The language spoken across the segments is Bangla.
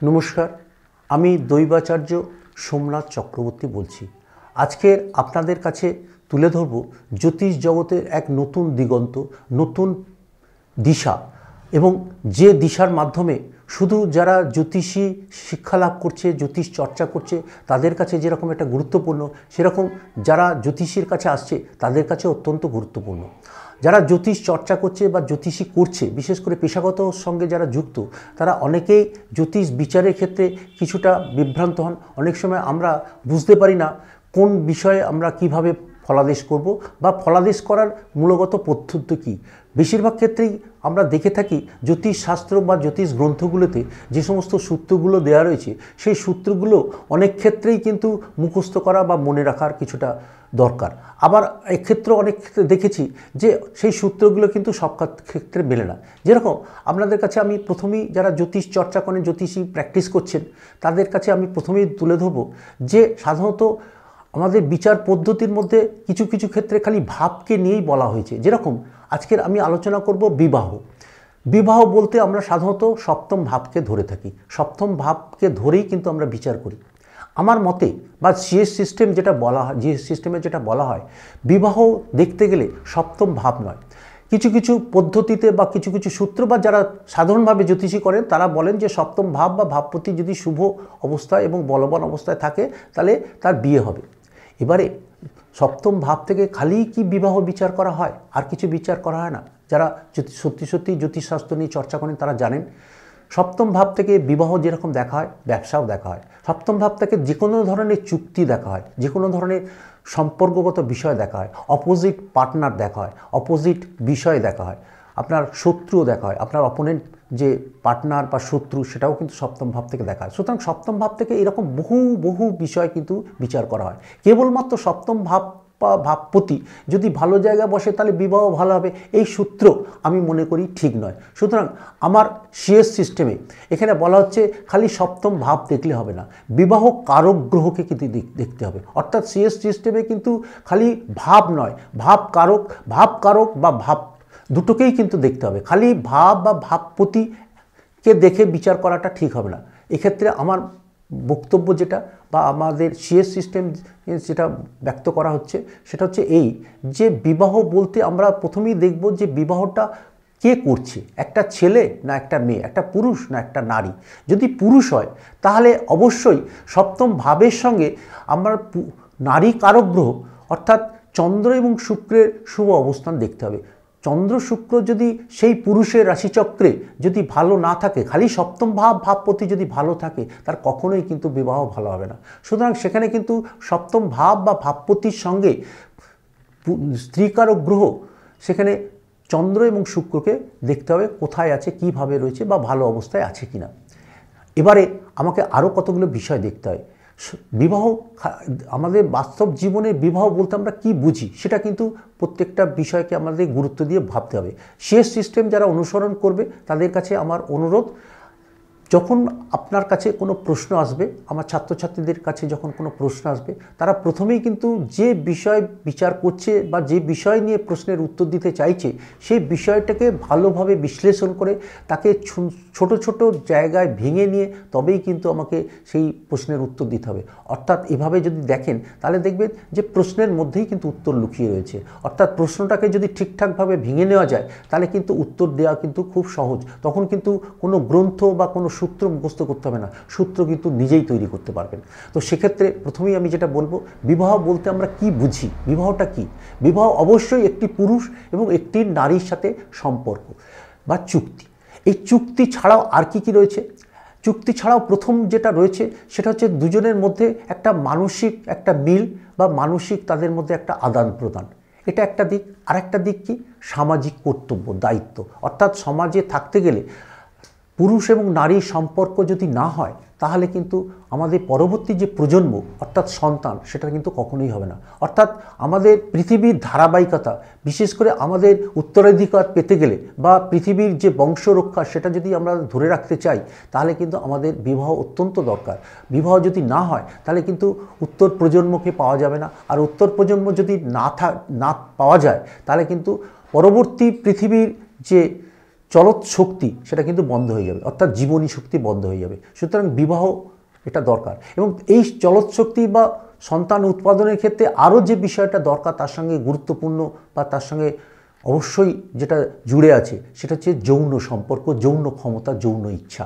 নমস্কার, আমি দৈবাচার্য সোমনাথ চক্রবর্তী বলছি। আজকের আপনাদের কাছে তুলে ধরব জ্যোতিষ জগতের এক নতুন দিগন্ত, নতুন দিশা, এবং যে দিশার মাধ্যমে শুধু যারা জ্যোতিষী শিক্ষা লাভ করছে, জ্যোতিষ চর্চা করছে, তাদের কাছে যেরকম একটা গুরুত্বপূর্ণ, সেরকম যারা জ্যোতিষীর কাছে আসছে তাদের কাছে অত্যন্ত গুরুত্বপূর্ণ। যারা জ্যোতিষ চর্চা করছে বা জ্যোতিষী করছে, বিশেষ করে পেশাগত সঙ্গে যারা যুক্ত, তারা অনেকেই জ্যোতিষ বিচারের ক্ষেত্রে কিছুটা বিভ্রান্ত হন। অনেক সময় আমরা বুঝতে পারি না কোন বিষয়ে আমরা কিভাবে ফলাদেশ করব বা ফলাদেশ করার মূলগত পদ্ধতি কী। বেশিরভাগ ক্ষেত্রেই আমরা দেখে থাকি জ্যোতিষ শাস্ত্র বা জ্যোতিষ গ্রন্থগুলোতে যে সমস্ত সূত্রগুলো দেওয়া রয়েছে, সেই সূত্রগুলো অনেক ক্ষেত্রেই কিন্তু মুখস্থ করা বা মনে রাখার কিছুটা দরকার। আবার এক্ষেত্রে অনেক ক্ষেত্রে দেখেছি যে সেই সূত্রগুলো কিন্তু সব ক্ষেত্রে মেলে না। যেরকম আপনাদের কাছে আমি প্রথমেই যারা জ্যোতিষ চর্চা করেন, জ্যোতিষী প্র্যাকটিস করছেন, তাদের কাছে আমি প্রথমেই তুলে ধরবো যে সাধারণত আমাদের বিচার পদ্ধতির মধ্যে কিছু কিছু ক্ষেত্রে খালি ভাবকে নিয়েই বলা হয়েছে। যেরকম আজকের আমি আলোচনা করব বিবাহ। বিবাহ বলতে আমরা সাধারণত সপ্তম ভাবকে ধরে থাকি, সপ্তম ভাবকে ধরেই কিন্তু আমরা বিচার করি। আমার মতে বা সিএস সিস্টেম যেটা বলা হয়, যে সিস্টেমে যেটা বলা হয়, বিবাহ দেখতে গেলে সপ্তম ভাব নয়। কিছু কিছু পদ্ধতিতে বা কিছু কিছু সূত্র বা যারা সাধারণভাবে জ্যোতিষী করেন তারা বলেন যে সপ্তম ভাব বা ভাবপতি যদি শুভ অবস্থায় এবং বলবান অবস্থায় থাকে তাহলে তার বিয়ে হবে। এবারে সপ্তম ভাব থেকে খালি কি বিবাহ বিচার করা হয়, আর কিছু বিচার করা হয় না? যারা সত্যি সত্যি জ্যোতিষশাস্ত্র নিয়ে চর্চা করেন তারা জানেন সপ্তম ভাব থেকে বিবাহ যেরকম দেখা হয়, ব্যবসাও দেখা হয়। সপ্তম ভাব থেকে যে কোনো ধরনের চুক্তি দেখা হয়, যে কোনো ধরনের সম্পর্কগত বিষয় দেখা হয়, অপোজিট পার্টনার দেখা হয়, অপোজিট বিষয় দেখা হয়, আপনার শত্রুও দেখা হয়, আপনার অপোনেন্ট যে পার্টনার বা শত্রু সেটাও কিন্তু সপ্তম ভাব থেকে দেখা হয়। সুতরাং সপ্তম ভাব থেকে এরকম বহু বহু বিষয় কিন্তু বিচার করা হয়। কেবলমাত্র সপ্তম ভাব বা ভাবপতি যদি ভালো জায়গায় বসে তাহলে বিবাহ ভালো হবে, এই সূত্র আমি মনে করি ঠিক নয়। সুতরাং আমার সিএস সিস্টেমে এখানে বলা হচ্ছে খালি সপ্তম ভাব দেখলে হবে না, বিবাহ কারক গ্রহকে কিন্তু দেখতে হবে। অর্থাৎ সিএস সিস্টেমে কিন্তু খালি ভাব নয়, ভাব কারক বা ভাব দুটোকেই কিন্তু দেখতে হবে। খালি ভাব বা ভাবপতিকে দেখে বিচার করাটা ঠিক হবে না। এক্ষেত্রে আমার বক্তব্য যেটা বা আমাদের সিএস সিস্টেম যেটা ব্যক্ত করা হচ্ছে সেটা হচ্ছে এই, যে বিবাহ বলতে আমরা প্রথমেই দেখব যে বিবাহটা কে করছে, একটা ছেলে না একটা মেয়ে, একটা পুরুষ না একটা নারী। যদি পুরুষ হয় তাহলে অবশ্যই সপ্তম ভাবের সঙ্গে আমরা নারী কারক গ্রহ অর্থাৎ চন্দ্র এবং শুক্রের শুভ অবস্থান দেখতে হবে। চন্দ্র শুক্র যদি সেই পুরুষের রাশিচক্রে যদি ভালো না থাকে, খালি সপ্তম ভাবপতি যদি ভালো থাকে, তার কখনোই কিন্তু বিবাহ ভালো হবে না। সুতরাং সেখানে কিন্তু সপ্তম ভাব বা ভাবপতির সঙ্গে স্ত্রীকারক গ্রহ, সেখানে চন্দ্র এবং শুক্রকে দেখতে হবে কোথায় আছে, কিভাবে রয়েছে বা ভালো অবস্থায় আছে কিনা। এবারে আমাকে আরও কতগুলো বিষয় দেখতে হয়। বিবাহ, আমাদের বাস্তব জীবনে বিবাহ বলতে আমরা কি বুঝি সেটা কিন্তু প্রত্যেকটা বিষয়কে আমাদের গুরুত্ব দিয়ে ভাবতে হবে। শেষ সিস্টেম যারা অনুসরণ করবে তাদের কাছে আমার অনুরোধ, যখন আপনার কাছে কোনো প্রশ্ন আসবে, আমার ছাত্রছাত্রীদের কাছে যখন কোনো প্রশ্ন আসবে, তারা প্রথমেই কিন্তু যে বিষয় বিচার করছে বা যে বিষয় নিয়ে প্রশ্নের উত্তর দিতে চাইছে সেই বিষয়টাকে ভালোভাবে বিশ্লেষণ করে তাকে ছোট ছোট জায়গায় ভেঙে নিয়ে তবেই কিন্তু আমাকে সেই প্রশ্নের উত্তর দিতে হবে। অর্থাৎ এভাবে যদি দেখেন তাহলে দেখবেন যে প্রশ্নের মধ্যেই কিন্তু উত্তর লুকিয়ে রয়েছে। অর্থাৎ প্রশ্নটাকে যদি ঠিকঠাকভাবে ভেঙে নেওয়া যায় তাহলে কিন্তু উত্তর দেওয়া কিন্তু খুব সহজ। তখন কিন্তু কোনো গ্রন্থ বা কোনো সূত্র মুখস্থ করতে হবে না, সূত্র কিন্তু নিজেই তৈরি করতে পারবেন। তো সেক্ষেত্রে প্রথমেই আমি যেটা বলবো, বিবাহ বলতে আমরা কি বুঝি, বিবাহটা কি? বিবাহ অবশ্যই একটি পুরুষ এবং একটি নারীর সাথে সম্পর্ক বা চুক্তি। এই চুক্তি ছাড়াও আর কি কি রয়েছে? চুক্তি ছাড়াও প্রথম যেটা রয়েছে সেটা হচ্ছে দুজনের মধ্যে একটা মানসিক একটা মিল বা মানসিক তাদের মধ্যে একটা আদান প্রদান, এটা একটা দিক। আর একটা দিক কি? সামাজিক কর্তব্য, দায়িত্ব। অর্থাৎ সমাজে থাকতে গেলে পুরুষ এবং নারীর সম্পর্ক যদি না হয় তাহলে কিন্তু আমাদের পরবর্তী যে প্রজন্ম অর্থাৎ সন্তান, সেটা কিন্তু কখনোই হবে না। অর্থাৎ আমাদের পৃথিবীর ধারাবাহিকতা, বিশেষ করে আমাদের উত্তরাধিকার পেতে গেলে বা পৃথিবীর যে বংশ রক্ষা সেটা যদি আমরা ধরে রাখতে চাই তাহলে কিন্তু আমাদের বিবাহ অত্যন্ত দরকার। বিবাহ যদি না হয় তাহলে কিন্তু উত্তর প্রজন্মকে পাওয়া যাবে না। আর উত্তর প্রজন্ম যদি না পাওয়া যায় তাহলে কিন্তু পরবর্তী পৃথিবীর যে চলৎ শক্তি সেটা কিন্তু বন্ধ হয়ে যাবে, অর্থাৎ জীবনী শক্তি বন্ধ হয়ে যাবে। সুতরাং বিবাহ এটা দরকার। এবং এই চলৎ শক্তি বা সন্তান উৎপাদনের ক্ষেত্রে আরও যে বিষয়টা দরকার তার সঙ্গে গুরুত্বপূর্ণ বা তার সঙ্গে অবশ্যই যেটা জুড়ে আছে সেটা হচ্ছে যৌন সম্পর্ক, যৌন ক্ষমতা, যৌন ইচ্ছা।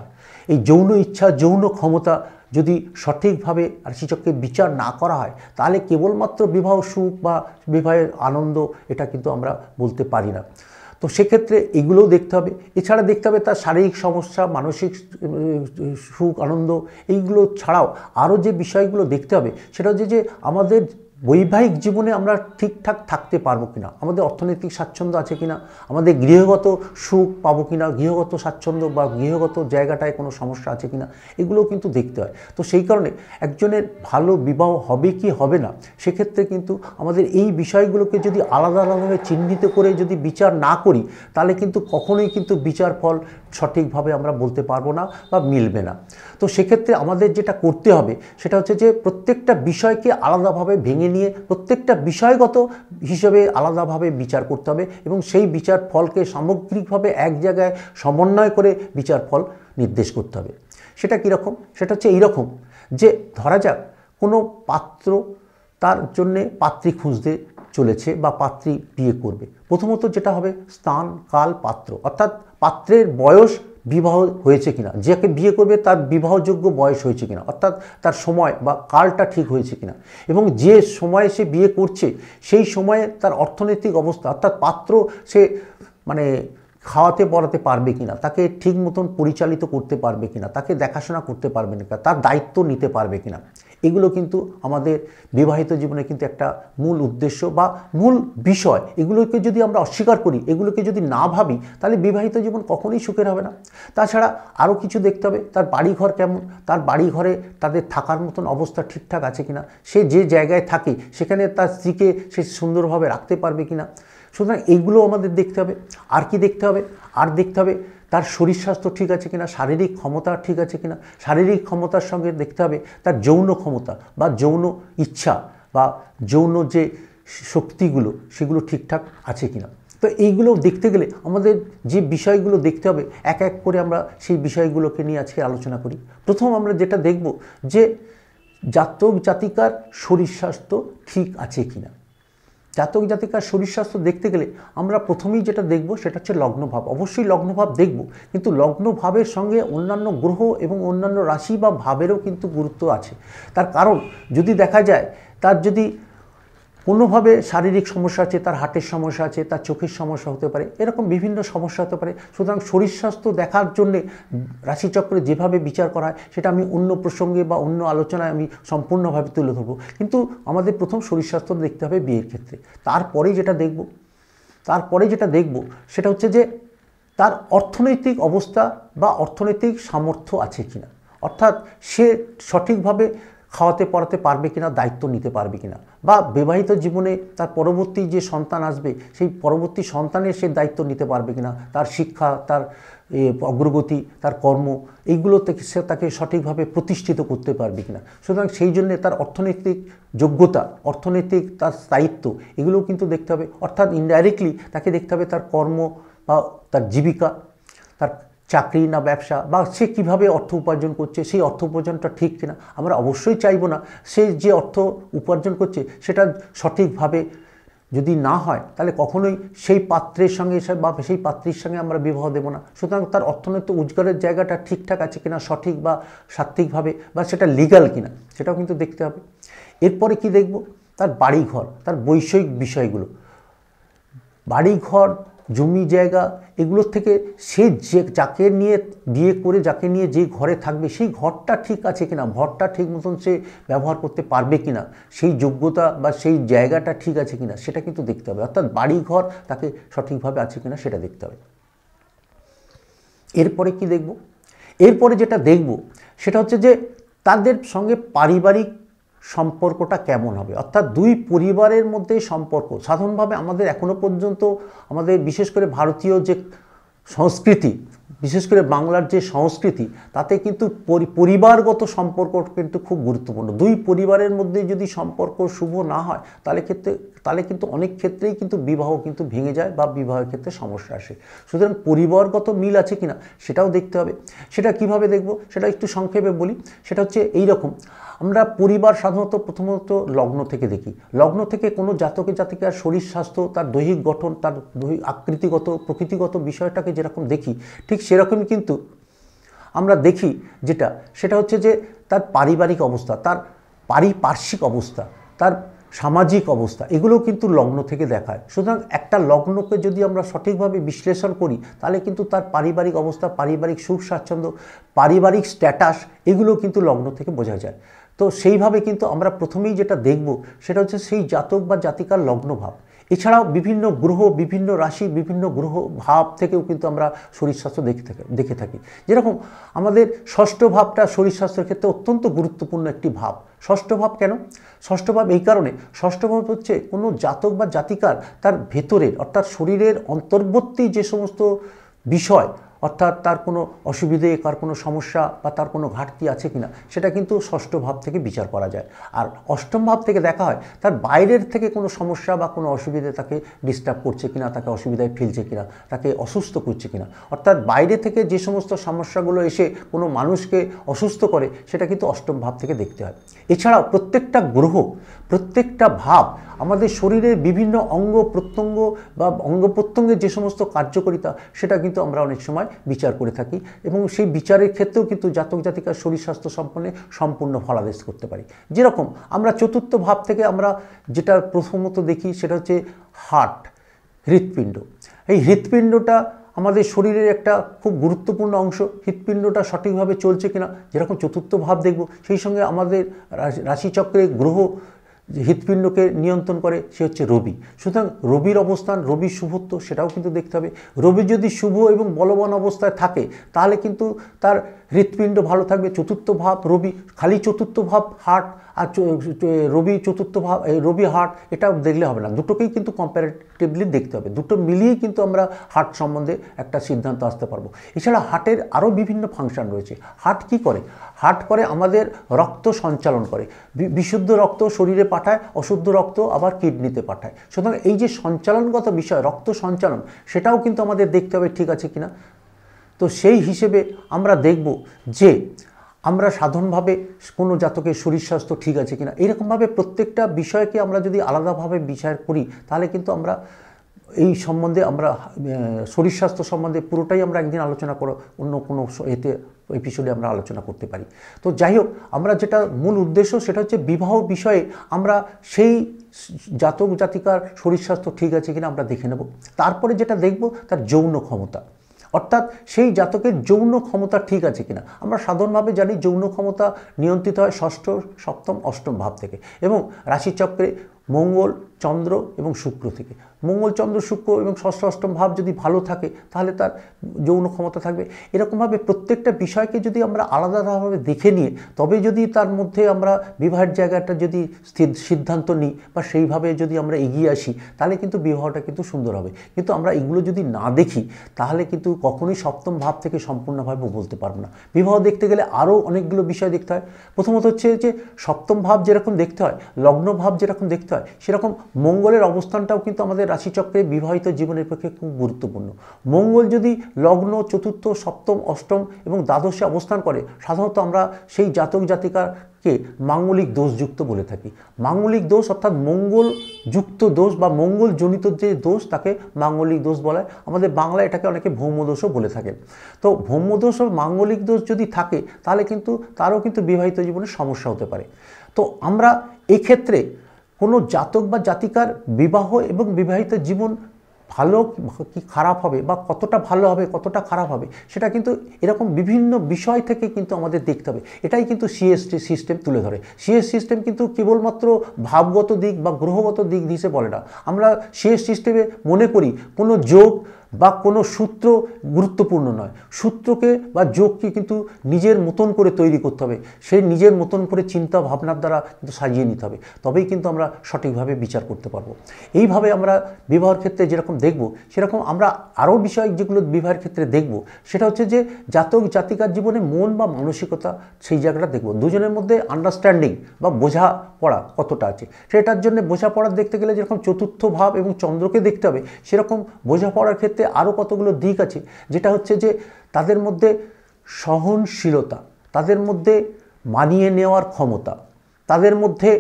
এই যৌন ইচ্ছা, যৌন ক্ষমতা যদি সঠিকভাবে রাশিচক্রে বিচার না করা হয় তাহলে কেবলমাত্র বিবাহ সুখ বা বিবাহের আনন্দ এটা কিন্তু আমরা বলতে পারি না। তো সেক্ষেত্রে এগুলোও দেখতে হবে। এছাড়া দেখতে হবে তার শারীরিক সমস্যা, মানসিক সুখ আনন্দ, এইগুলো ছাড়াও আরও যে বিষয়গুলো দেখতে হবে সেটা হচ্ছে যে আমাদের বৈবাহিক জীবনে আমরা ঠিকঠাক থাকতে পারবো কিনা, আমাদের অর্থনৈতিক স্বাচ্ছন্দ্য আছে কিনা, আমাদের গৃহগত সুখ পাবো কিনা, গৃহগত স্বাচ্ছন্দ্য বা গৃহগত জায়গাটায় কোনো সমস্যা আছে কিনা, এগুলোও কিন্তু দেখতে হয়। তো সেই কারণে একজনের ভালো বিবাহ হবে কি হবে না সেক্ষেত্রে কিন্তু আমাদের এই বিষয়গুলোকে যদি আলাদা আলাদাভাবে চিহ্নিত করে যদি বিচার না করি তাহলে কিন্তু কখনোই কিন্তু বিচার ফল সঠিকভাবে আমরা বলতে পারবো না বা মিলবে না। তো সেক্ষেত্রে আমাদের যেটা করতে হবে সেটা হচ্ছে যে প্রত্যেকটা বিষয়কে আলাদাভাবে ভেঙে নিয়ে প্রত্যেকটা বিষয়গত হিসেবে আলাদাভাবে বিচার করতে হবে এবং সেই বিচার ফলকে সামগ্রিকভাবে এক জায়গায় সমন্বয় করে বিচার ফল নির্দেশ করতে হবে। সেটা কীরকম? সেটা হচ্ছে এইরকম যে ধরা যাক কোনো পাত্র তার জন্যে পাত্রী খুঁজতে চলেছে বা পাত্রী বিয়ে করবে। প্রথমত যেটা হবে স্থান, কাল, পাত্র, অর্থাৎ পাত্রের বয়স, বিবাহ হয়েছে কিনা, যাকে বিয়ে করবে তার বিবাহযোগ্য বয়স হয়েছে কিনা, অর্থাৎ তার সময় বা কালটা ঠিক হয়েছে কিনা, এবং যে সময়ে সে বিয়ে করছে সেই সময়ে তার অর্থনৈতিক অবস্থা, অর্থাৎ পাত্র সে মানে খাওয়াতে পড়াতে পারবে কিনা, তাকে ঠিক মতন পরিচালিত করতে পারবে কিনা, তাকে দেখাশোনা করতে পারবে না, তার দায়িত্ব নিতে পারবে কিনা, এগুলো কিন্তু আমাদের বিবাহিত জীবনে কিন্তু একটা মূল উদ্দেশ্য বা মূল বিষয়। এগুলোকে যদি আমরা অস্বীকার করি, এগুলোকে যদি না ভাবি তাহলে বিবাহিত জীবন কখনোই সুখের হবে না। তাছাড়া আরও কিছু দেখতে হবে, তার বাড়িঘর কেমন, তার বাড়িঘরে তাদের থাকার মতন অবস্থা ঠিকঠাক আছে কিনা, সে যে জায়গায় থাকে সেখানে তার স্ত্রীকে সে সুন্দরভাবে রাখতে পারবে কিনা। সুতরাং এইগুলো আমাদের দেখতে হবে। আর কি দেখতে হবে? আর দেখতে হবে তার শরীর স্বাস্থ্য ঠিক আছে কিনা, শারীরিক ক্ষমতা ঠিক আছে কিনা। শারীরিক ক্ষমতার সঙ্গে দেখতে হবে তার যৌন ক্ষমতা বা যৌন ইচ্ছা বা যৌন যে শক্তিগুলো সেগুলো ঠিকঠাক আছে কিনা। তো এইগুলো দেখতে গেলে আমাদের যে বিষয়গুলো দেখতে হবে এক এক করে আমরা সেই বিষয়গুলোকে নিয়ে আজকে আলোচনা করি। প্রথম আমরা যেটা দেখব যে জাতক জাতিকার শরীর স্বাস্থ্য ঠিক আছে কিনা। জাতক জাতিকার শরীর স্বাস্থ্য দেখতে গেলে আমরা প্রথমেই যেটা দেখব সেটা হচ্ছে লগ্নভাব। অবশ্যই লগ্নভাব দেখব, কিন্তু লগ্নভাবের সঙ্গে অন্যান্য গ্রহ এবং অন্যান্য রাশি বা ভাবেরও কিন্তু গুরুত্ব আছে। তার কারণ যদি দেখা যায় তার যদি কোনোভাবে শারীরিক সমস্যা আছে, তার হার্টের সমস্যা আছে, তার চোখের সমস্যা হতে পারে, এরকম বিভিন্ন সমস্যা হতে পারে। সুতরাং শরীর স্বাস্থ্য দেখার জন্যে রাশিচক্রে যেভাবে বিচার করা হয় সেটা আমি অন্য প্রসঙ্গে বা অন্য আলোচনায় আমি সম্পূর্ণভাবে তুলে ধরবো, কিন্তু আমাদের প্রথম শরীর স্বাস্থ্য দেখতে হবে বিয়ের ক্ষেত্রে। তারপরে যেটা দেখব সেটা হচ্ছে যে তার অর্থনৈতিক অবস্থা বা অর্থনৈতিক সামর্থ্য আছে কিনা, অর্থাৎ সে সঠিকভাবে খাওয়াতে পড়াতে পারবে কিনা, দায়িত্ব নিতে পারবে কিনা, বা বিবাহিত জীবনে তার পরবর্তী যে সন্তান আসবে সেই পরবর্তী সন্তানের সে দায়িত্ব নিতে পারবে কিনা, তার শিক্ষা, তার অগ্রগতি, তার কর্ম, এইগুলো থেকে সে তাকে সঠিকভাবে প্রতিষ্ঠিত করতে পারবে কিনা। সুতরাং সেই জন্যে তার অর্থনৈতিক যোগ্যতা, অর্থনৈতিক তার স্থায়িত্ব, এগুলোও কিন্তু দেখতে হবে। অর্থাৎ ইনডাইরেক্টলি তাকে দেখতে হবে তার কর্ম বা তার জীবিকা, তার চাকরি না ব্যবসা, বা সে কীভাবে অর্থ উপার্জন করছে সেই অর্থ উপার্জনটা ঠিক কিনা। আমরা অবশ্যই চাইবো না সে যে অর্থ উপার্জন করছে সেটা সঠিকভাবে যদি না হয় তাহলে কখনোই সেই পাত্রের সঙ্গে বা সেই পাত্রীর সঙ্গে আমরা বিবাহ দেব না। সুতরাং তার অর্থনৈতিক রোজগারের জায়গাটা ঠিকঠাক আছে কিনা, সঠিক বা সাত্ত্বিকভাবে, বা সেটা লিগ্যাল কিনা, সেটাও কিন্তু দেখতে হবে। এরপরে কি দেখব? তার বাড়িঘর, তার বৈষয়িক বিষয়গুলো, বাড়িঘর, জমি জায়গা, এগুলোর থেকে সে যাকে নিয়ে বিয়ে করে যাকে নিয়ে যে ঘরে থাকবে সেই ঘরটা ঠিক আছে কিনা, ঘরটা ঠিক মতন সে ব্যবহার করতে পারবে কিনা, সেই যোগ্যতা বা সেই জায়গাটা ঠিক আছে কিনা সেটা কিন্তু দেখতে হবে। অর্থাৎ বাড়িঘর তাকে সঠিকভাবে আছে কিনা সেটা দেখতে হবে। এরপরে কি দেখব? এরপরে যেটা দেখব সেটা হচ্ছে যে তাদের সঙ্গে পারিবারিক সম্পর্কটা কেমন হবে, অর্থাৎ দুই পরিবারের মধ্যে সম্পর্ক। সাধারণভাবে আমাদের এখনো পর্যন্ত আমাদের বিশেষ করে ভারতীয় যে সংস্কৃতি বিশেষ করে বাংলার যে সংস্কৃতি তাতে কিন্তু পরিবারগত সম্পর্ক কিন্তু খুব গুরুত্বপূর্ণ। দুই পরিবারের মধ্যে যদি সম্পর্ক শুভ না হয় তাহলে কিন্তু অনেক ক্ষেত্রেই কিন্তু বিবাহ কিন্তু ভেঙে যায় বা বিবাহের ক্ষেত্রে সমস্যা আসে। সুতরাং পরিবারগত মিল আছে কিনা সেটাও দেখতে হবে। সেটা কিভাবে দেখব সেটা একটু সংক্ষেপে বলি। সেটা হচ্ছে এই রকম, আমরা পরিবার সাধারণত প্রথমত লগ্ন থেকে দেখি। লগ্ন থেকে কোনো জাতিকার শরীর স্বাস্থ্য, তার দৈহিক গঠন, তার আকৃতিগত প্রকৃতিগত বিষয়টাকে যেরকম দেখি, ঠিক সেরকমই কিন্তু আমরা দেখি সেটা হচ্ছে যে তার পারিবারিক অবস্থা, তার পারিপার্শ্বিক অবস্থা, তার সামাজিক অবস্থা, এগুলোও কিন্তু লগ্ন থেকে দেখায়। সুতরাং একটা লগ্নকে যদি আমরা সঠিকভাবে বিশ্লেষণ করি তাহলে কিন্তু তার পারিবারিক অবস্থা, পারিবারিক সুখ স্বাচ্ছন্দ্য, পারিবারিক স্ট্যাটাস এগুলো কিন্তু লগ্ন থেকে বোঝা যায়। তো সেইভাবে কিন্তু আমরা প্রথমেই যেটা দেখব সেটা হচ্ছে সেই জাতক বা জাতিকার লগ্নভাব। এছাড়াও বিভিন্ন গ্রহ, বিভিন্ন রাশি, বিভিন্ন গ্রহ ভাব থেকেও কিন্তু আমরা শরীর স্বাস্থ্য দেখে থাকি। যেরকম আমাদের ষষ্ঠ ভাবটা শরীর স্বাস্থ্যের ক্ষেত্রে অত্যন্ত গুরুত্বপূর্ণ একটি ভাব। ষষ্ঠ ভাব কেন? ষষ্ঠ ভাব এই কারণে, ষষ্ঠ ভাব হচ্ছে কোনো জাতক বা জাতিকার তার ভেতরের অর্থাৎ শরীরের অন্তর্বর্তী যে সমস্ত বিষয়, অর্থাৎ তার কোনো অসুবিধে, তার কোনো সমস্যা বা তার কোনো ঘাটতি আছে কিনা সেটা কিন্তু ষষ্ঠ ভাব থেকে বিচার করা যায়। আর অষ্টম ভাব থেকে দেখা হয় তার বাইরের থেকে কোনো সমস্যা বা কোনো অসুবিধে তাকে ডিস্টার্ব করছে কিনা, তাকে অসুবিধায় ফেলছে কিনা, তাকে অসুস্থ করছে কিনা। অর্থাৎ বাইরে থেকে যে সমস্ত সমস্যাগুলো এসে কোনো মানুষকে অসুস্থ করে সেটা কিন্তু অষ্টম ভাব থেকে দেখতে হয়। এছাড়াও প্রত্যেকটা গ্রহ, প্রত্যেকটা ভাব আমাদের শরীরের বিভিন্ন অঙ্গ প্রত্যঙ্গ বা অঙ্গ প্রত্যঙ্গের যে সমস্ত কার্যকারিতা সেটা কিন্তু আমরা অনেক সময় বিচার করে থাকি, এবং সেই বিচারের ক্ষেত্রেও কিন্তু জাতক জাতিকার শরীর স্বাস্থ্য সম্পূর্ণ ফলাদেশ করতে পারি। যেরকম আমরা চতুর্থ ভাব থেকে আমরা যেটা প্রথমত দেখি সেটা হচ্ছে হার্ট, হৃৎপিণ্ড। এই হৃৎপিণ্ডটা আমাদের শরীরের একটা খুব গুরুত্বপূর্ণ অংশ। হৃৎপিণ্ডটা সঠিকভাবে চলছে কিনা যেরকম চতুর্থ ভাব দেখব, সেই সঙ্গে আমাদের রাশিচক্রে গ্রহ হৃৎপিণ্ডকে নিয়ন্ত্রণ করে সে হচ্ছে রবি। সুতরাং রবির অবস্থান, রবির শুভত্ব সেটাও কিন্তু দেখতে হবে। রবি যদি শুভ এবং বলবান অবস্থায় থাকে তাহলে কিন্তু তার হৃৎপিণ্ড ভালো থাকবে। চতুর্থ ভাব রবি, খালি চতুর্থ ভাব হার্ট আর রবি চতুর্থ ভাব রবি হার্ট এটা দেখলে হবে না, দুটোকেই কিন্তু কম্পারেটিভলি দেখতে হবে। দুটো মিলিয়েই কিন্তু আমরা হার্ট সম্বন্ধে একটা সিদ্ধান্ত আসতে পারবো। এছাড়া হার্টের আরও বিভিন্ন ফাংশন রয়েছে। হার্ট কি করে? হার্ট করে আমাদের রক্ত সঞ্চালন করে, বিশুদ্ধ রক্ত শরীরে পাঠায়, অশুদ্ধ রক্ত আবার কিডনিতে পাঠায়। সুতরাং এই যে সঞ্চালনগত বিষয়, রক্ত সঞ্চালন, সেটাও কিন্তু আমাদের দেখতে হবে ঠিক আছে কিনা। তো সেই হিসেবে আমরা দেখব যে আমরা সাধারণভাবে কোনো জাতকের শরীর স্বাস্থ্য ঠিক আছে কিনা, এইরকমভাবে প্রত্যেকটা বিষয়কে আমরা যদি আলাদাভাবে বিচার করি তাহলে কিন্তু আমরা এই সম্বন্ধে আমরা শরীর স্বাস্থ্য সম্বন্ধে পুরোটাই আমরা একদিন আলোচনা করো, অন্য কোনো এপিসোডে আমরা আলোচনা করতে পারি। তো যাই হোক, আমরা যেটা মূল উদ্দেশ্য সেটা হচ্ছে বিবাহ বিষয়ে আমরা সেই জাতক জাতিকার শরীর স্বাস্থ্য ঠিক আছে কিনা আমরা দেখে নেব। তারপরে যেটা দেখব তার যৌন ক্ষমতা, অর্থাৎ সেই জাতকের যৌন ক্ষমতা ঠিক আছে কিনা। আমরা সাধারণভাবে জানি যৌন ক্ষমতা নিয়ন্ত্রিত হয় ষষ্ঠ, সপ্তম, অষ্টম ভাব থেকে, এবং রাশিচক্রে মঙ্গল, চন্দ্র এবং শুক্র থেকে। মঙ্গল, চন্দ্র, শুক্র এবং ষষ্ঠ অষ্টম ভাব যদি ভালো থাকে তাহলে তার যৌন ক্ষমতা থাকবে। এরকমভাবে প্রত্যেকটা বিষয়কে যদি আমরা আলাদাভাবে দেখে নিয়ে তবে যদি তার মধ্যে আমরা বিবাহের জায়গাটা যদি সিদ্ধান্ত নিই বা সেইভাবে যদি আমরা এগিয়ে আসি তাহলে কিন্তু বিবাহটা কিন্তু সুন্দর হবে। কিন্তু আমরা এগুলো যদি না দেখি তাহলে কিন্তু কখনোই সপ্তম ভাব থেকে সম্পূর্ণভাবে বলতে পারবো না। বিবাহ দেখতে গেলে আরও অনেকগুলো বিষয় দেখতে হয়। প্রথমত হচ্ছে যে সপ্তম ভাব যেরকম দেখতে হয়, লগ্ন ভাব যেরকম দেখতে হয়, সেরকম মঙ্গলের অবস্থানটাও কিন্তু আমাদের রাশিচক্রে বিবাহিত জীবনের পক্ষে খুব গুরুত্বপূর্ণ। মঙ্গল যদি লগ্ন, চতুর্থ, সপ্তম, অষ্টম এবং দ্বাদশে অবস্থান করে সাধারণত আমরা সেই জাতক জাতিকাকে মাঙ্গলিক দোষযুক্ত বলে থাকি। মাঙ্গলিক দোষ অর্থাৎ মঙ্গলযুক্ত দোষ বা মঙ্গলজনিত যে দোষ তাকে মাঙ্গলিক দোষ বলা হয়। আমাদের বাংলায় এটাকে অনেকে ভৌমদোষও বলে থাকেন। তো ভৌমদোষ ও মাঙ্গলিক দোষ যদি থাকে তাহলে কিন্তু তারও কিন্তু বিবাহিত জীবনে সমস্যা হতে পারে। তো আমরা এক্ষেত্রে কোনো জাতক বা জাতিকার বিবাহ এবং বিবাহিত জীবন ভালো কি খারাপ হবে বা কতটা ভালো হবে কতটা খারাপ হবে সেটা কিন্তু এরকম বিভিন্ন বিষয় থেকে কিন্তু আমাদের দেখতে হবে। এটাই কিন্তু সিএসটি সিস্টেম তুলে ধরে। সিএস সিস্টেম কিন্তু কেবলমাত্র ভাবগত দিক বা গ্রহগত দিক হিসেবে বলে না। আমরা সিএস সিস্টেমে মনে করি কোনো যোগ বা কোনো সূত্র গুরুত্বপূর্ণ নয়। সূত্রকে বা যোগকে কিন্তু নিজের মতন করে তৈরি করতে হবে, সেই নিজের মতন করে চিন্তা ভাবনার দ্বারা কিন্তু সাজিয়ে নিতে হবে, তবেই কিন্তু আমরা সঠিকভাবে বিচার করতে পারবো। এইভাবে আমরা বিবাহের ক্ষেত্রে যেরকম দেখব, সেরকম আমরা আরও বিষয় যেগুলো বিবাহের ক্ষেত্রে দেখব, সেটা হচ্ছে যে জাতক জাতিকার জীবনে মন বা মানসিকতা, সেই জায়গাটা দেখব। দুজনের মধ্যে আন্ডারস্ট্যান্ডিং বা বোঝাপড়া কতটা আছে, সেটার জন্য বোঝাপড়া দেখতে গেলে যেরকম চতুর্থ ভাব এবং চন্দ্রকে দেখতে হবে, সেরকম বোঝাপড়ার ক্ষেত্রে আরও কতগুলো দিক আছে, যেটা হচ্ছে যে তাদের মধ্যে সহনশীলতা, তাদের মধ্যে মানিয়ে নেওয়ার ক্ষমতা, তাদের মধ্যে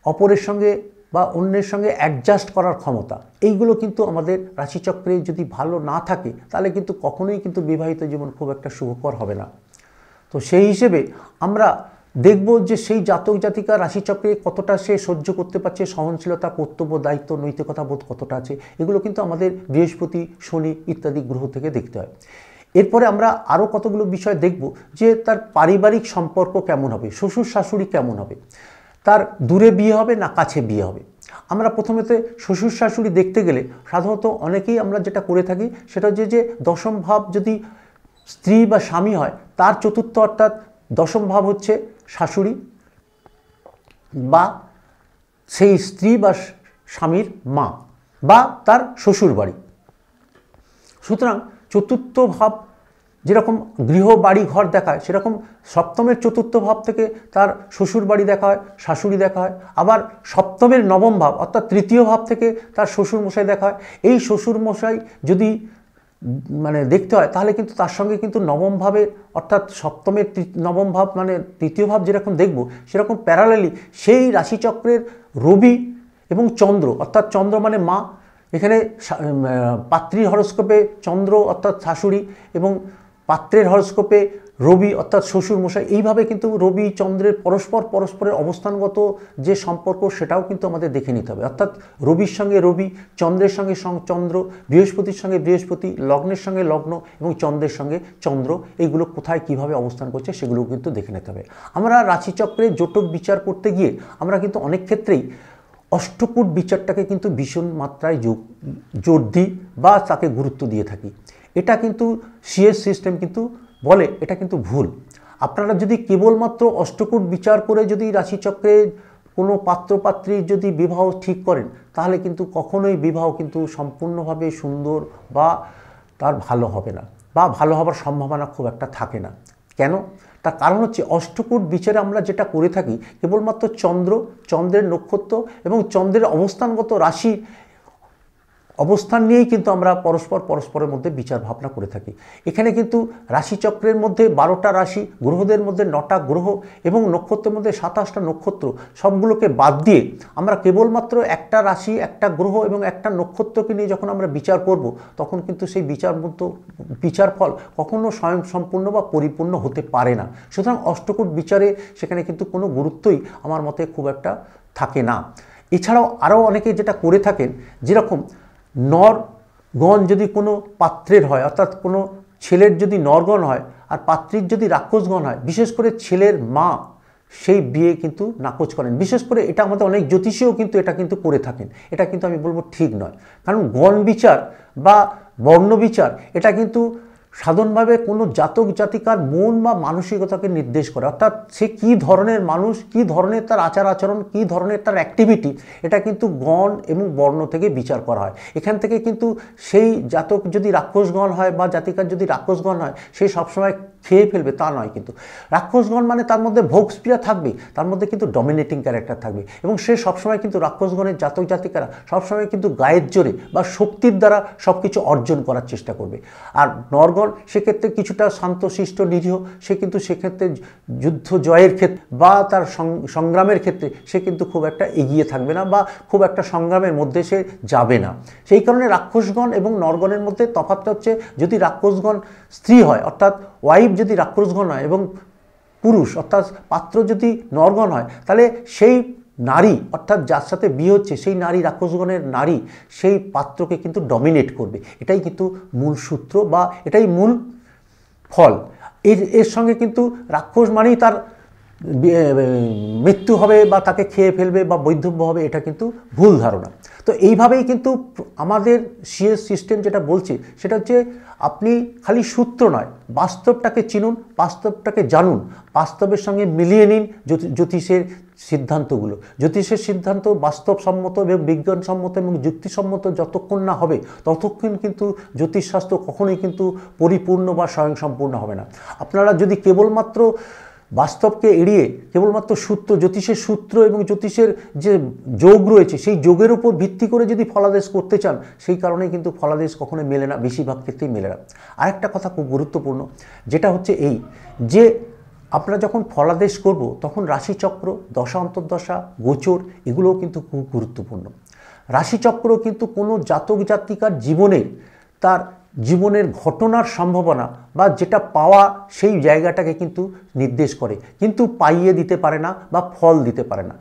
অপরের সঙ্গে বা অন্যের সঙ্গে অ্যাডজাস্ট করার ক্ষমতা, এইগুলো কিন্তু আমাদের রাশিচক্রে যদি ভালো না থাকে, তাহলে কিন্তু কখনোই কিন্তু বিবাহিত জীবন খুব একটা সুখকর হবে না। তো সেই হিসেবে আমরা দেখব যে সেই জাতক জাতিকা রাশিচক্রে কতটা সে সহ্য করতে পারছে, সহনশীলতা, কর্তব্য, দায়িত্ব, নৈতিকতা বোধ কতটা আছে, এগুলো কিন্তু আমাদের বৃহস্পতি, শনি ইত্যাদি গ্রহ থেকে দেখতে হয়। এরপরে আমরা আরও কতগুলো বিষয় দেখব যে তার পারিবারিক সম্পর্ক কেমন হবে, শ্বশুর শাশুড়ি কেমন হবে, তার দূরে বিয়ে হবে না কাছে বিয়ে হবে। আমরা প্রথমেতে শ্বশুর শাশুড়ি দেখতে গেলে সাধারণত অনেকেই আমরা যেটা করে থাকি, সেটা হচ্ছে যে দশম ভাব যদি স্ত্রী বা স্বামী হয়, তার চতুর্থ অর্থাৎ দশম ভাব হচ্ছে শাশুড়ি বা সেই স্ত্রী বা স্বামীর মা বা তার শ্বশুর বাড়ি। সুতরাং চতুর্থ ভাব যেরকম গৃহ বাড়ি ঘর দেখায়, সেরকম সপ্তমের চতুর্থ ভাব থেকে তার শ্বশুর বাড়ি দেখা হয়, শাশুড়ি দেখা হয়। আবার সপ্তমের নবম ভাব অর্থাৎ তৃতীয় ভাব থেকে তার শ্বশুর মশাই দেখা হয়। এই শ্বশুর মশাই যদি দেখতে হয়, তাহলে কিন্তু তার সঙ্গে কিন্তু নবম ভাবে অর্থাৎ সপ্তমের নবম ভাব তৃতীয় ভাব যেরকম দেখব, সেরকম প্যারালালি সেই রাশিচক্রের রবি এবং চন্দ্র অর্থাৎ চন্দ্র মানে মা, এখানে পাত্রীর হরস্কোপে চন্দ্র অর্থাৎ শাশুড়ি এবং পাত্রের হরস্কোপে রবি অর্থাৎ শ্বশুর মশাই, এইভাবে কিন্তু রবি চন্দ্রের পরস্পরের অবস্থানগত যে সম্পর্ক, সেটাও কিন্তু আমাদের দেখে নিতে হবে। অর্থাৎ রবির সঙ্গে রবি, চন্দ্রের সঙ্গে চন্দ্র, বৃহস্পতির সঙ্গে বৃহস্পতি, লগ্নের সঙ্গে লগ্ন এবং চন্দ্রের সঙ্গে চন্দ্র, এইগুলো কোথায় কিভাবে অবস্থান করছে সেগুলো কিন্তু দেখে নিতে হবে। আমরা রাশিচক্রে জোটক বিচার করতে গিয়ে আমরা কিন্তু অনেক ক্ষেত্রেই অষ্টকূট বিচারটাকে কিন্তু ভীষণ মাত্রায় জোর দিই বা তাকে গুরুত্ব দিয়ে থাকি। এটা কিন্তু সিএস সিস্টেম কিন্তু বলে এটা কিন্তু ভুল। আপনারা যদি কেবলমাত্র অষ্টকূট বিচার করে যদি রাশিচক্রে কোনো পাত্রপাত্রীর যদি বিবাহ ঠিক করেন, তাহলে কিন্তু কখনোই বিবাহ কিন্তু সম্পূর্ণভাবে সুন্দর বা তার ভালো হবে না, বা ভালো হবার সম্ভাবনা খুব একটা থাকে না। কেন? তার কারণ হচ্ছে অষ্টকূট বিচারে আমরা যেটা করে থাকি, কেবলমাত্র চন্দ্রের নক্ষত্র এবং চন্দ্রের অবস্থানগত রাশি অবস্থান নিয়েই কিন্তু আমরা পরস্পরের মধ্যে বিচার ভাবনা করে থাকি। এখানে কিন্তু রাশিচক্রের মধ্যে 12টা রাশি, গ্রহদের মধ্যে 9টা গ্রহ এবং নক্ষত্রের মধ্যে 27টা নক্ষত্র, সবগুলোকে বাদ দিয়ে আমরা কেবলমাত্র একটা রাশি, একটা গ্রহ এবং একটা নক্ষত্রকে নিয়ে যখন আমরা বিচার করব, তখন কিন্তু সেই বিচার ফল কখনো স্বয়ং সম্পূর্ণ বা পরিপূর্ণ হতে পারে না। সুতরাং অষ্টকূট বিচারে সেখানে কিন্তু কোনো গুরুত্বই আমার মতে খুব একটা থাকে না। এছাড়াও আরও অনেকে যেটা করে থাকেন, যেরকম নরগণ যদি কোনো পাত্রের হয়, অর্থাৎ কোনো ছেলের যদি নরগণ হয় আর পাত্রীর যদি রাক্ষসগণ হয়, বিশেষ করে ছেলের মা সেই বিয়ে কিন্তু নাকচ করেন। বিশেষ করে এটা আমাদের অনেক জ্যোতিষীও কিন্তু এটা কিন্তু করে থাকেন। এটা কিন্তু আমি বলবো ঠিক নয়, কারণ গণ বিচার বা বর্ণ বিচার এটা কিন্তু সাধারণভাবে কোনো জাতক জাতিকার মন বা মানসিকতাকে নির্দেশ করে। অর্থাৎ সে কী ধরনের মানুষ, কী ধরনের তার আচার আচরণ, কী ধরনের তার অ্যাক্টিভিটি, এটা কিন্তু গণ এবং বর্ণ থেকে বিচার করা হয়। এখান থেকে কিন্তু সেই জাতক যদি রাক্ষসগণ হয় বা জাতিকার যদি রাক্ষসগণ হয়, সে সবসময় খেয়ে ফেলবে তা নয়। কিন্তু রাক্ষসগণ মানে তার মধ্যে ভোগস্প্রিয়া থাকবে, তার মধ্যে কিন্তু ডমিনেটিং ক্যারেক্টার থাকবে এবং সে সবসময় কিন্তু রাক্ষসগণের জাতক জাতিকারা সবসময় কিন্তু গায়ের জোরে বা শক্তির দ্বারা সব কিছু অর্জন করার চেষ্টা করবে। আর নরগণ সেক্ষেত্রে কিছুটা শান্তশিষ্ট নিরীহ, সে কিন্তু সেক্ষেত্রে যুদ্ধ জয়ের ক্ষেত্রে বা তার সংগ্রামের ক্ষেত্রে সে কিন্তু খুব একটা এগিয়ে থাকবে না বা খুব একটা সংগ্রামের মধ্যে সে যাবে না। সেই কারণে রাক্ষসগণ এবং নরগণের মধ্যে তফাৎটা হচ্ছে, যদি রাক্ষসগণ স্ত্রী হয় অর্থাৎ ওয়াইফ যদি রাক্ষসগণ হয় এবং পুরুষ অর্থাৎ পাত্র যদি নরগণ হয়, তাহলে সেই নারী অর্থাৎ যার সাথে বিয়ে হচ্ছে সেই নারী, রাক্ষসগণের নারী সেই পাত্রকে কিন্তু ডমিনেট করবে। এটাই কিন্তু মূল সূত্র বা এটাই মূল ফল। এর সঙ্গে কিন্তু রাক্ষস মানেই তার মৃত্যু হবে বা তাকে খেয়ে ফেলবে বা বৈধব্য হবে, এটা কিন্তু ভুল ধারণা। তো তো এইভাবেই কিন্তু আমাদের সিএস সিস্টেম যেটা বলছে সেটা হচ্ছে আপনি খালি সূত্র নয়, বাস্তবটাকে চিনুন, বাস্তবটাকে জানুন, বাস্তবের সঙ্গে মিলিয়ে নিন জ্যোতিষের সিদ্ধান্তগুলো। জ্যোতিষের সিদ্ধান্ত বাস্তবসম্মত এবং বিজ্ঞানসম্মত এবং যুক্তিসম্মত যতক্ষণ না হবে ততক্ষণ কিন্তু জ্যোতিষশাস্ত্র কখনোই কিন্তু পরিপূর্ণ বা স্বয়ংসম্পূর্ণ হবে না। আপনারা যদি কেবলমাত্র বাস্তবকে এড়িয়ে কেবলমাত্র সূত্র, জ্যোতিষের সূত্র এবং জ্যোতিষের যে যোগ রয়েছে সেই যোগের উপর ভিত্তি করে যদি ফলাদেশ করতে চান, সেই কারণেই কিন্তু ফলাদেশ কখনোই মেলে না, বেশিরভাগ ক্ষেত্রেই মেলে না। আরেকটা কথা খুব গুরুত্বপূর্ণ, যেটা হচ্ছে এই যে আমরা যখন ফলাদেশ করব তখন রাশিচক্র, দশা অন্তর্দশা, গোচর এগুলোও কিন্তু খুব গুরুত্বপূর্ণ। রাশিচক্র কিন্তু কোনো জাতক জাতিকার তার জীবনের ঘটনার সম্ভাবনা বা যেটা পাওয়া সেই জায়গাটাকে কিন্তু নির্দেশ করে, কিন্তু পাইয়ে দিতে পারে না বা ফল দিতে পারে না।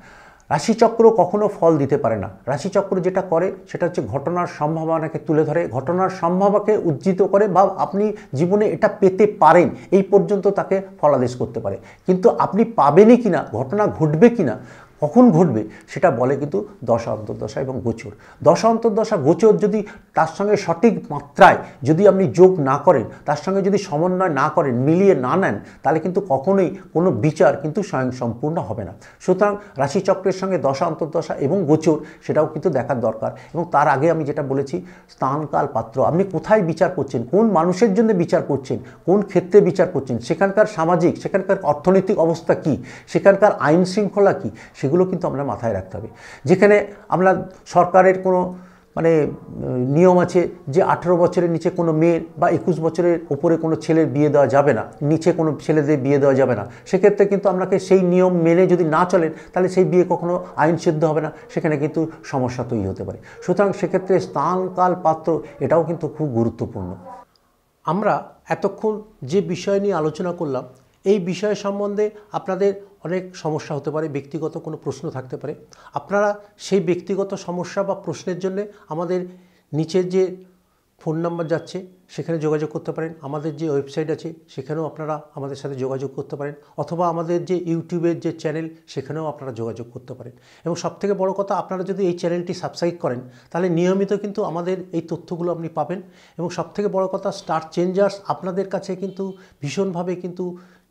রাশিচক্র কখনো ফল দিতে পারে না। রাশিচক্র যেটা করে সেটা হচ্ছে ঘটনার সম্ভাবনাকে তুলে ধরে, ঘটনার সম্ভাবনাকে উজ্জীবিত করে, বা আপনি জীবনে এটা পেতে পারেন এই পর্যন্ত তাকে ফলাদেশ করতে পারে। কিন্তু আপনি পাবেনই কিনা, ঘটনা ঘটবে কিনা, কখন ঘটবে সেটা বলে কিন্তু দশা অন্তর্দশা এবং গোচর। দশা অন্তর্দশা গোচর যদি তার সঙ্গে সঠিক মাত্রায় যদি আপনি যোগ না করেন, তার সঙ্গে যদি সমন্বয় না করেন, মিলিয়ে না নেন, তাহলে কিন্তু কখনোই কোনো বিচার কিন্তু স্বয়ংসম্পূর্ণ হবে না। সুতরাং রাশিচক্রের সঙ্গে দশা অন্তর্দশা এবং গোচর সেটাও কিন্তু দেখার দরকার। এবং তার আগে আমি যেটা বলেছি, স্থানকাল পাত্র, আপনি কোথায় বিচার করছেন, কোন মানুষের জন্য বিচার করছেন, কোন ক্ষেত্রে বিচার করছেন, সেখানকার সামাজিক, সেখানকার অর্থনৈতিক অবস্থা কি, সেখানকার আইন শৃঙ্খলা কী, সেগুলো কিন্তু আমরা মাথায় রাখতে হবে। যেখানে আমরা সরকারের কোনো নিয়ম আছে যে 18 বছরের নিচে কোনো মেয়ের বা 21 বছরের ওপরে কোনো ছেলের বিয়ে দেওয়া যাবে না, নিচে কোনো ছেলেদের বিয়ে দেওয়া যাবে না, সেক্ষেত্রে কিন্তু আপনাকে সেই নিয়ম মেনে যদি না চলেন তাহলে সেই বিয়ে কখনো আইনসিদ্ধ হবে না, সেখানে কিন্তু সমস্যা তৈরি হতে পারে। সুতরাং সেক্ষেত্রে স্থান, কাল, পাত্র এটাও কিন্তু খুব গুরুত্বপূর্ণ। আমরা এতক্ষণ যে বিষয় নিয়ে আলোচনা করলাম, এই বিষয় সম্বন্ধে আপনাদের অনেক সমস্যা হতে পারে, ব্যক্তিগত কোনো প্রশ্ন থাকতে পারে। আপনারা সেই ব্যক্তিগত সমস্যা বা প্রশ্নের জন্য আমাদের নিচের যে ফোন নাম্বার যাচ্ছে সেখানে যোগাযোগ করতে পারেন। আমাদের যে ওয়েবসাইট আছে সেখানেও আপনারা আমাদের সাথে যোগাযোগ করতে পারেন, অথবা আমাদের যে ইউটিউবের যে চ্যানেল সেখানেও আপনারা যোগাযোগ করতে পারেন। এবং সবথেকে বড় কথা, আপনারা যদি এই চ্যানেলটি সাবস্ক্রাইব করেন তাহলে নিয়মিত কিন্তু আমাদের এই তথ্যগুলো আপনি পাবেন। এবং সবথেকে বড় কথা, স্টার চেঞ্জার্স আপনাদের কাছে কিন্তু ভীষণভাবে কিন্তু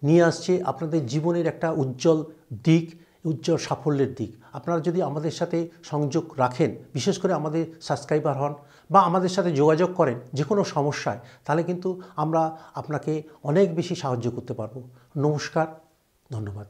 নিয়ে আসছে আপনাদের জীবনের একটা উজ্জ্বল দিক, উজ্জ্বল সাফল্যের দিক। আপনারা যদি আমাদের সাথে সংযোগ রাখেন, বিশেষ করে আমাদের সাবস্ক্রাইবার হন বা আমাদের সাথে যোগাযোগ করেন যে কোনো সমস্যায়, তাহলে কিন্তু আমরা আপনাকে অনেক বেশি সাহায্য করতে পারবো। নমস্কার, ধন্যবাদ।